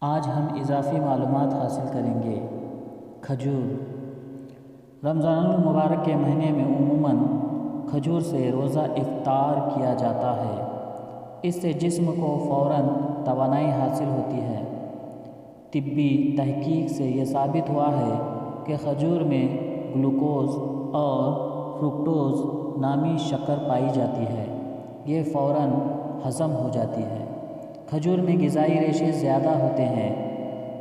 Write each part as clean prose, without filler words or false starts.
آج ہم اضافی معلومات حاصل کریں گے۔ کھجور رمضان المبارک کے مہینے میں عموماً کھجور سے روزہ افطار کیا جاتا ہے۔ اس سے جسم کو فوراً توانائی حاصل ہوتی ہے۔ طبی تحقیق سے یہ ثابت ہوا ہے کہ کھجور میں گلوکوز اور فرکٹوز نامی شکر پائی جاتی ہے۔ یہ فوراً ہضم ہو جاتی ہے۔ کھجور میں غذائی ریشے زیادہ ہوتے ہیں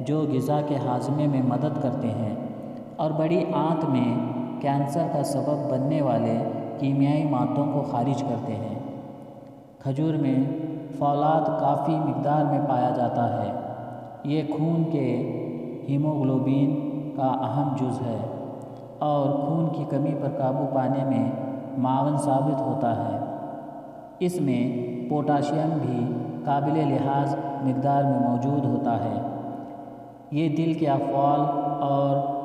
جو غذا کے ہاضمے میں مدد کرتے ہیں اور بڑی آنت میں کینسر کا سبب بننے والے کیمیائی مادوں کو خارج کرتے ہیں۔ کھجور میں فولاد کافی مقدار میں پایا جاتا ہے۔ یہ خون کے ہیموگلوبین کا اہم جز ہے اور خون کی کمی پر قابو پانے میں معاون ثابت ہوتا ہے۔ اس میں پوٹاشیم بھی قابل لحاظ مقدار میں موجود ہوتا ہے۔ یہ دل کے افعال اور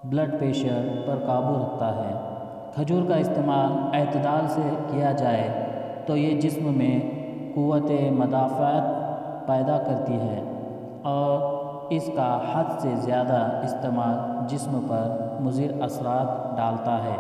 بلڈ پریشر پر قابو رکھتا ہے۔ کھجور کا استعمال اعتدال سے کیا جائے تو یہ جسم میں قوت مدافعت پیدا کرتی ہے اور اس کا حد سے زیادہ استعمال جسم پر مضر اثرات ڈالتا ہے۔